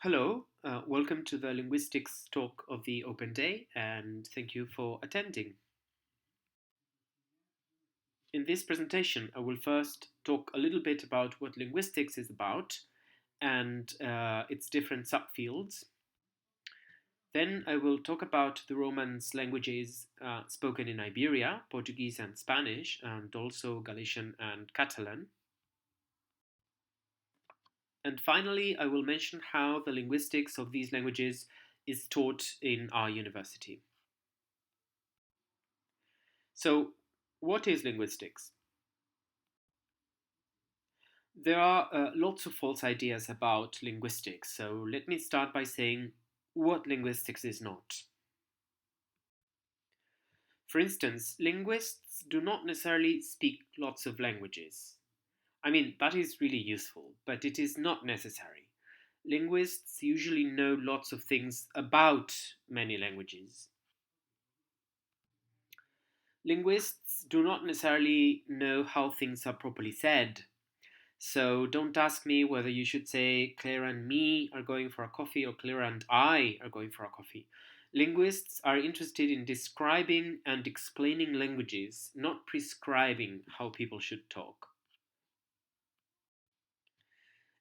Hello, welcome to the Linguistics talk of the Open Day, and thank you for attending. In this presentation, I will first talk a little bit about what linguistics is about and its different subfields. Then I will talk about the Romance languages spoken in Iberia, Portuguese and Spanish, and also Galician and Catalan. And finally, I will mention how the linguistics of these languages is taught in our university. So, what is linguistics? There are lots of false ideas about linguistics, so let me start by saying what linguistics is not. For instance, linguists do not necessarily speak lots of languages. I mean, that is really useful, but it is not necessary. Linguists usually know lots of things about many languages. Linguists do not necessarily know how things are properly said. So don't ask me whether you should say Clara and me are going for a coffee or Clara and I are going for a coffee. Linguists are interested in describing and explaining languages, not prescribing how people should talk.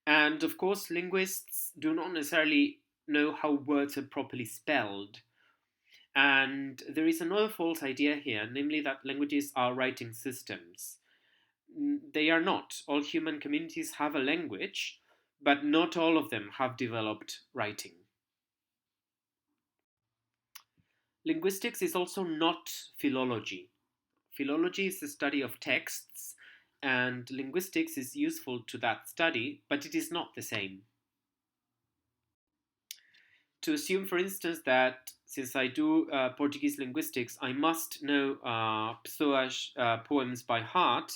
And of course, linguists do not necessarily know how words are properly spelled. And there is another false idea here, namely that languages are writing systems. They are not. All human communities have a language, but not all of them have developed writing. Linguistics is also not philology. Philology is the study of texts, and linguistics is useful to that study, but it is not the same. To assume, for instance, that since I do Portuguese linguistics, I must know Pessoas poems by heart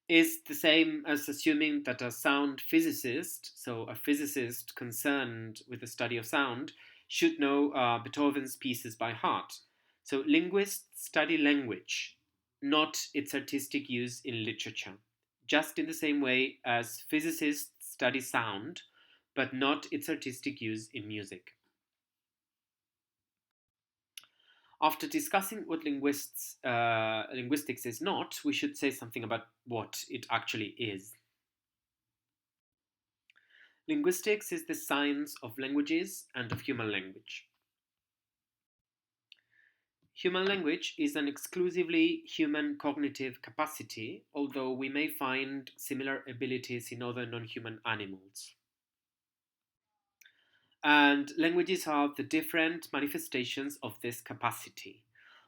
is the same as assuming that a sound physicist, so a physicist concerned with the study of sound, should know Beethoven's pieces by heart. So linguists study language, not its artistic use in literature, just in the same way as physicists study sound, but not its artistic use in music. After discussing what linguistics is not, we should say something about what it actually is. Linguistics is the science of languages and of human language. Human language is an exclusively human cognitive capacity, although we may find similar abilities in other non-human animals. And languages are the different manifestations of this capacity.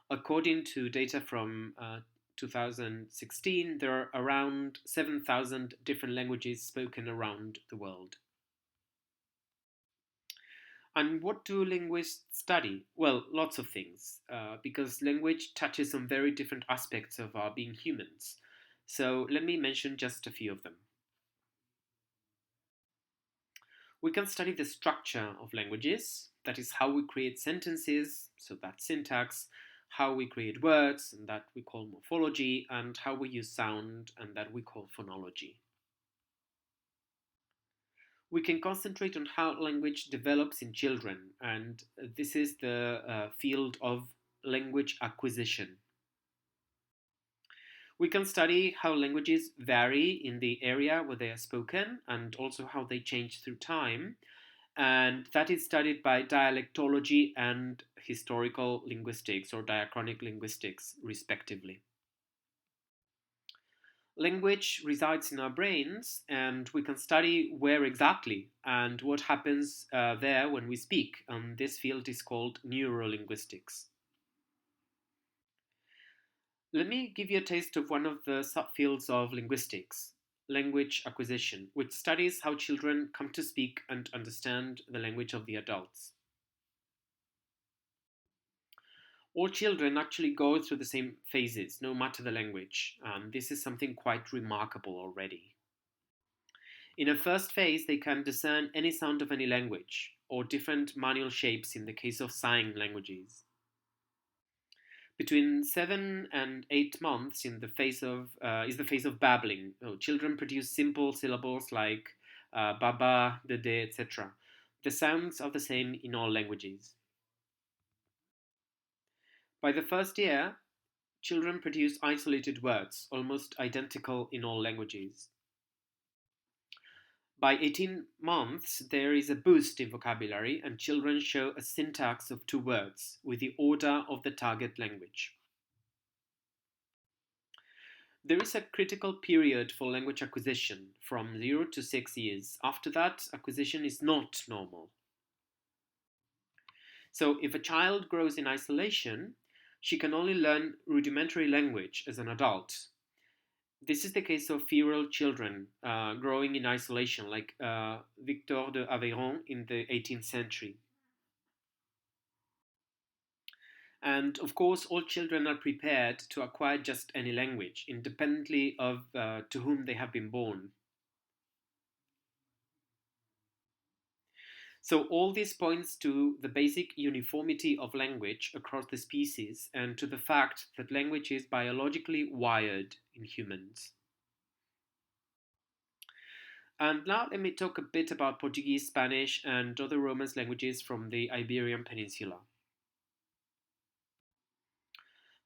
According to data from 2016, there are around 7,000 different languages spoken around the world. And what do linguists study? Well, lots of things, because language touches on very different aspects of our being humans. So let me mention just a few of them. We can study the structure of languages, that is, how we create sentences, so that's syntax, how we create words, and that we call morphology, and how we use sound, and that we call phonology. We can concentrate on how language develops in children, and this is the field of language acquisition. We can study how languages vary in the area where they are spoken and also how they change through time, and that is studied by dialectology and historical linguistics or diachronic linguistics, respectively. Language resides in our brains, and we can study where exactly and what happens there when we speak. And this field is called neurolinguistics. Let me give you a taste of one of the subfields of linguistics, language acquisition, which studies how children come to speak and understand the language of the adults. All children actually go through the same phases, no matter the language. This is something quite remarkable already. In a first phase, they can discern any sound of any language, or different manual shapes in the case of sign languages. Between 7 and 8 months in the phase of is the phase of babbling. Children produce simple syllables like baba, dede, etc. The sounds are the same in all languages. By the first year, children produce isolated words, almost identical in all languages. By 18 months, there is a boost in vocabulary, and children show a syntax of two words with the order of the target language. There is a critical period for language acquisition from 0 to 6 years. After that, acquisition is not normal. So, if a child grows in isolation, she can only learn rudimentary language as an adult. This is the case of feral children growing in isolation, like Victor de Aveyron in the 18th century. And of course, all children are prepared to acquire just any language, independently of to whom they have been born. So all this points to the basic uniformity of language across the species and to the fact that language is biologically wired in humans. And now let me talk a bit about Portuguese, Spanish, and other Romance languages from the Iberian Peninsula.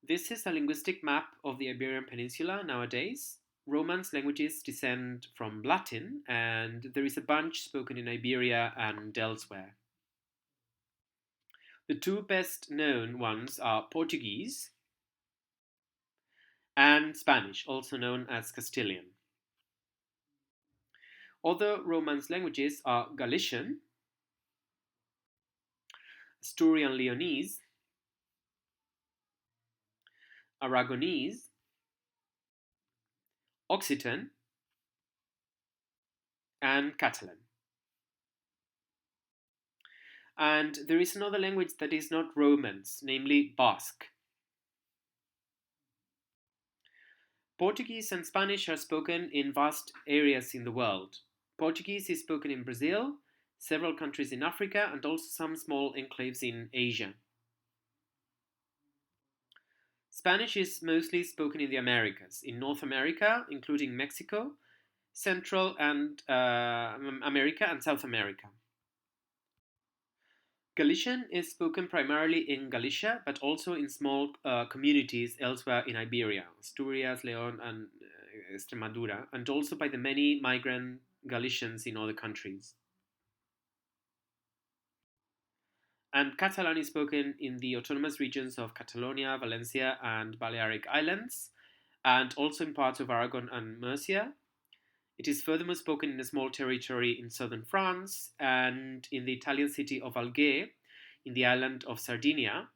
This is a linguistic map of the Iberian Peninsula nowadays. Romance languages descend from Latin, and there is a bunch spoken in Iberia and elsewhere. The two best known ones are Portuguese and Spanish, also known as Castilian. Other Romance languages are Galician, Asturian Leonese, Aragonese, Occitan, and Catalan. And there is another language that is not Romance, namely Basque. Portuguese and Spanish are spoken in vast areas in the world. Portuguese is spoken in Brazil, several countries in Africa, and also some small enclaves in Asia. Spanish is mostly spoken in the Americas, in North America, including Mexico, Central and America, and South America. Galician is spoken primarily in Galicia, but also in small communities elsewhere in Iberia, Asturias, León, and Extremadura, and also by the many migrant Galicians in other countries. And Catalan is spoken in the autonomous regions of Catalonia, Valencia, and Balearic Islands, and also in parts of Aragon and Murcia. It is furthermore spoken in a small territory in southern France and in the Italian city of Algé, in the island of Sardinia,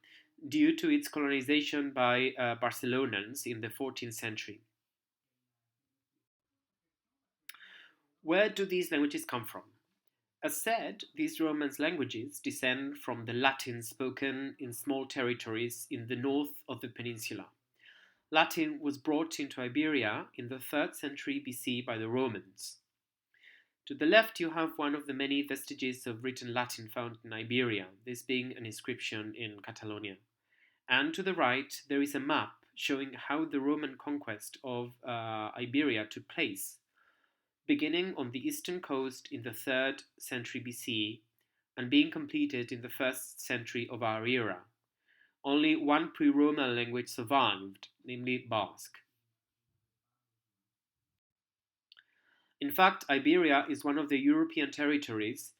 due to its colonization by Barcelonans in the 14th century. Where do these languages come from? As said, these Romance languages descend from the Latin spoken in small territories in the north of the peninsula. Latin was brought into Iberia in the 3rd century BC by the Romans. To the left, you have one of the many vestiges of written Latin found in Iberia, this being an inscription in Catalonia. And to the right, there is a map showing how the Roman conquest of Iberia took place, beginning on the eastern coast in the 3rd century BC and being completed in the 1st century of our era. Only one pre-Roman language survived, namely Basque. In fact, Iberia is one of the European territories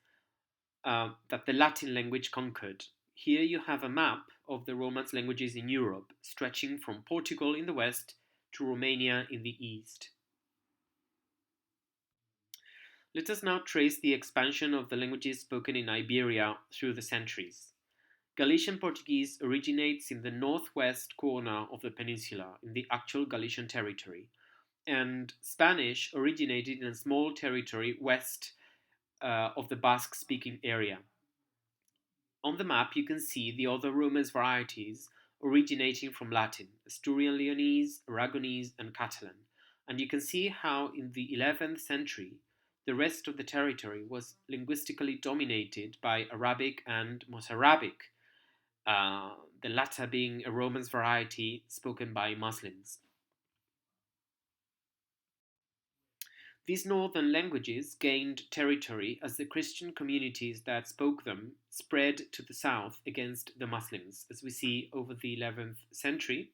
that the Latin language conquered. Here you have a map of the Romance languages in Europe, stretching from Portugal in the west to Romania in the east. Let us now trace the expansion of the languages spoken in Iberia through the centuries. Galician Portuguese originates in the northwest corner of the peninsula, in the actual Galician territory, and Spanish originated in a small territory west of the Basque-speaking area. On the map, you can see the other Romance varieties originating from Latin, Asturian Leonese, Aragonese, and Catalan, and you can see how in the 11th century the rest of the territory was linguistically dominated by Arabic and Mozarabic, the latter being a Romance variety spoken by Muslims. These northern languages gained territory as the Christian communities that spoke them spread to the south against the Muslims, as we see over the 11th century.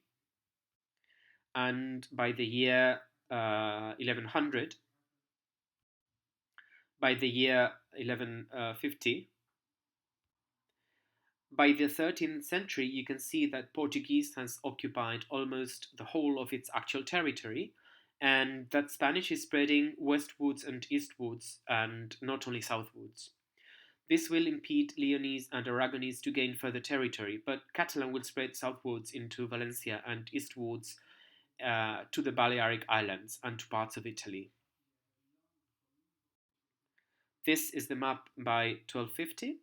And by the year 1100, by the year 1150, by the 13th century, you can see that Portuguese has occupied almost the whole of its actual territory, and that Spanish is spreading westwards and eastwards, and not only southwards. This will impede Leonese and Aragonese to gain further territory, but Catalan will spread southwards into Valencia and eastwards to the Balearic Islands and to parts of Italy. This is the map by 1250,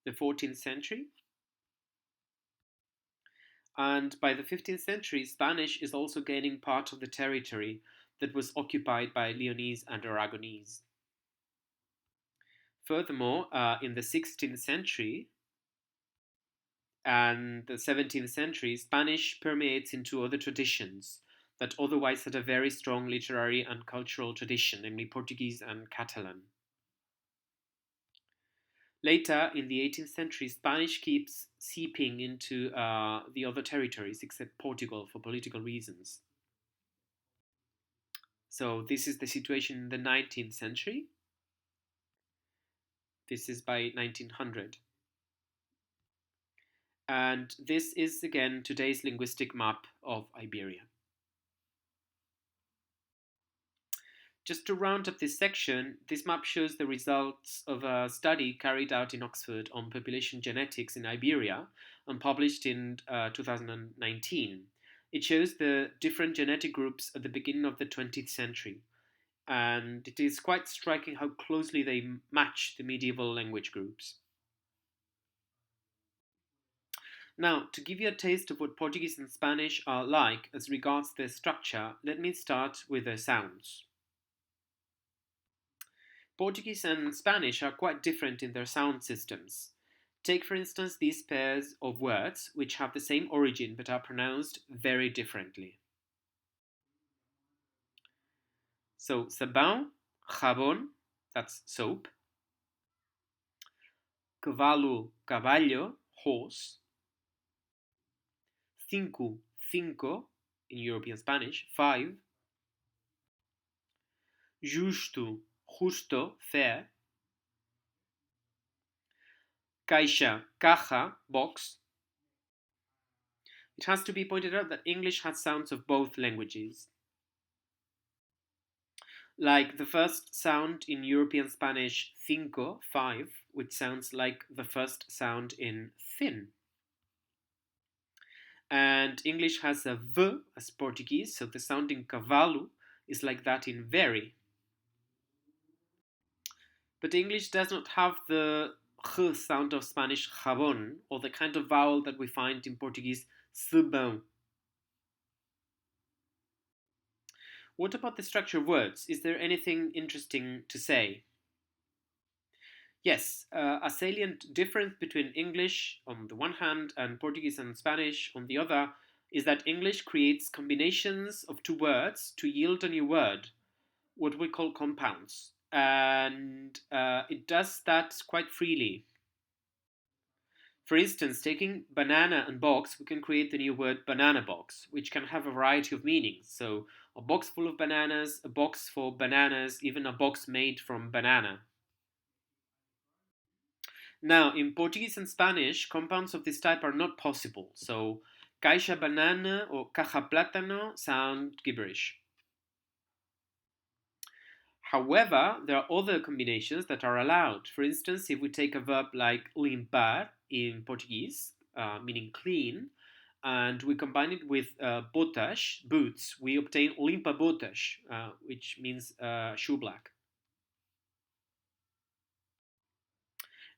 the 14th century. And by the 15th century, Spanish is also gaining part of the territory that was occupied by Leonese and Aragonese. Furthermore, in the 16th century and the 17th century, Spanish permeates into other traditions that otherwise had a very strong literary and cultural tradition, namely Portuguese and Catalan. Later, in the 18th century, Spanish keeps seeping into the other territories except Portugal for political reasons. So this is the situation in the 19th century. This is by 1900. And this is again today's linguistic map of Iberia. Just to round up this section, this map shows the results of a study carried out in Oxford on population genetics in Iberia and published in 2019. It shows the different genetic groups at the beginning of the 20th century, and it is quite striking how closely they match the medieval language groups. Now, to give you a taste of what Portuguese and Spanish are like as regards their structure, let me start with their sounds. Portuguese and Spanish are quite different in their sound systems. Take, for instance, these pairs of words which have the same origin but are pronounced very differently. So, sabão, jabón, that's soap. Cavalo, caballo, horse. Cinco, cinco, in European Spanish, five. Justo, justo, fair. Caixa, caja, box. It has to be pointed out that English has sounds of both languages. Like the first sound in European Spanish, cinco, five, which sounds like the first sound in thin. And English has a V as Portuguese, so the sound in cavalo is like that in very. But English does not have the ch sound of Spanish jabón, or the kind of vowel that we find in Portuguese sabão. What about the structure of words? Is there anything interesting to say? Yes, a salient difference between English on the one hand and Portuguese and Spanish on the other is that English creates combinations of two words to yield a new word, what we call compounds. And it does that quite freely. For instance, taking banana and box, we can create the new word banana box, which can have a variety of meanings. So, a box full of bananas, a box for bananas, even a box made from banana. Now, in Portuguese and Spanish, compounds of this type are not possible. So, caixa banana or caja plátano sound gibberish. However, there are other combinations that are allowed. For instance, if we take a verb like limpar in Portuguese, meaning clean, and we combine it with botas, boots, we obtain limpa botas, which means shoe black.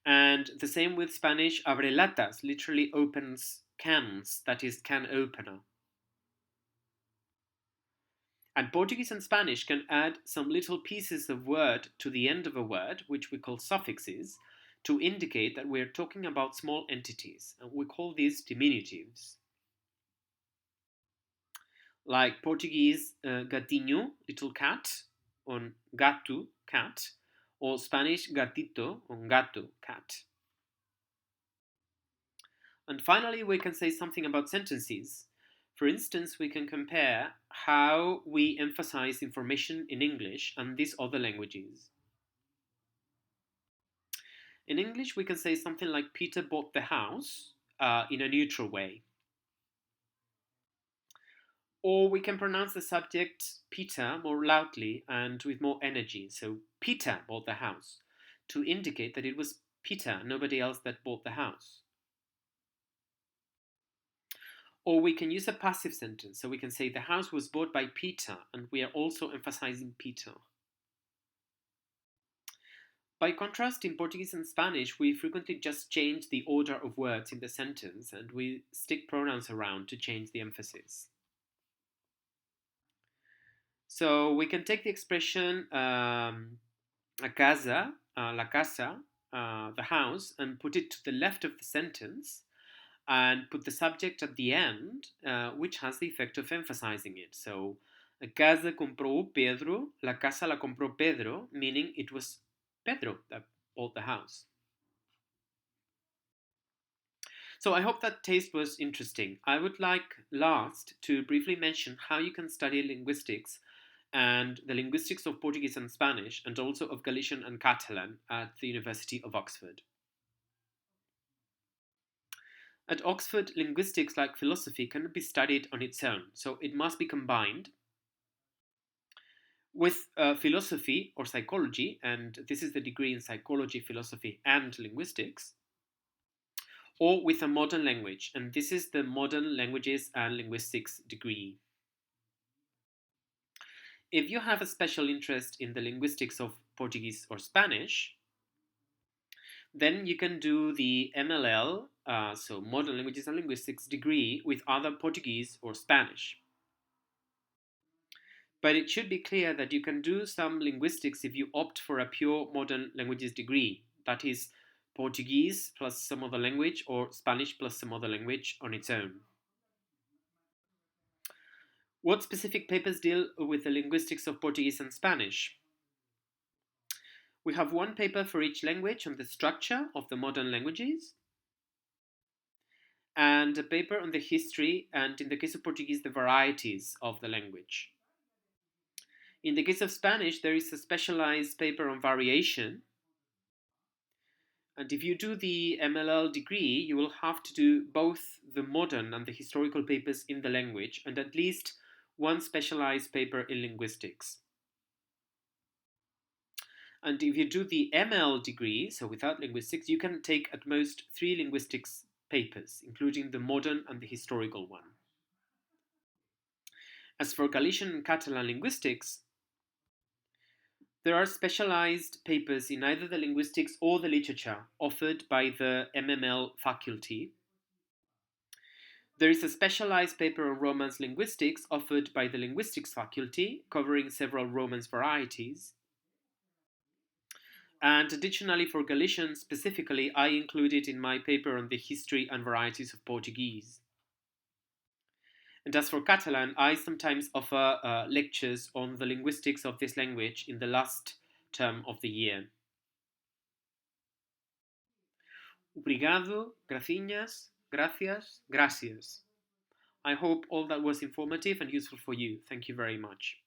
And the same with Spanish, abre latas, literally opens cans, that is, can opener. And Portuguese and Spanish can add some little pieces of word to the end of a word, which we call suffixes, to indicate that we're talking about small entities, and we call these diminutives. like Portuguese gatinho, little cat, on gato, cat, or Spanish gatito, on gato, cat. And finally, we can say something about sentences. For instance, we can compare how we emphasize information in English and these other languages. In English, we can say something like Peter bought the house in a neutral way. Or we can pronounce the subject Peter more loudly and with more energy. So Peter bought the house, to indicate that it was Peter, nobody else, that bought the house. Or we can use a passive sentence. So we can say the house was bought by Peter, and we are also emphasizing Peter. By contrast, in Portuguese and Spanish, we frequently just change the order of words in the sentence and we stick pronouns around to change the emphasis. So we can take the expression a casa, la casa, the house, and put it to the left of the sentence and put the subject at the end, which has the effect of emphasizing it. So, a casa compró Pedro, la casa la compró Pedro, meaning it was Pedro that bought the house. So I hope that taste was interesting. I would like last to briefly mention how you can study linguistics and the linguistics of Portuguese and Spanish, and also of Galician and Catalan at the University of Oxford. At Oxford, linguistics, like philosophy, cannot be studied on its own, so it must be combined with philosophy or psychology, and this is the degree in psychology, philosophy, and linguistics, or with a modern language, and this is the modern languages and linguistics degree. If you have a special interest in the linguistics of Portuguese or Spanish, then you can do the MLL, so Modern Languages and Linguistics degree, with either Portuguese or Spanish. But it should be clear that you can do some linguistics if you opt for a pure modern languages degree, that is, Portuguese plus some other language or Spanish plus some other language on its own. What specific papers deal with the linguistics of Portuguese and Spanish? We have one paper for each language on the structure of the modern languages, and a paper on the history and, in the case of Portuguese, the varieties of the language. In the case of Spanish, there is a specialized paper on variation. And if you do the MLL degree, you will have to do both the modern and the historical papers in the language, and at least one specialized paper in linguistics. And if you do the ML degree, so without linguistics, you can take at most 3 linguistics papers, including the modern and the historical one. As for Galician and Catalan linguistics, there are specialized papers in either the linguistics or the literature offered by the MML faculty. There is a specialized paper on Romance linguistics offered by the linguistics faculty, covering several Romance varieties. And additionally, for Galician specifically, I included in my paper on the history and varieties of Portuguese. And as for Catalan, I sometimes offer lectures on the linguistics of this language in the last term of the year. Obrigado, gracias, gracias, gracias. I hope all that was informative and useful for you. Thank you very much.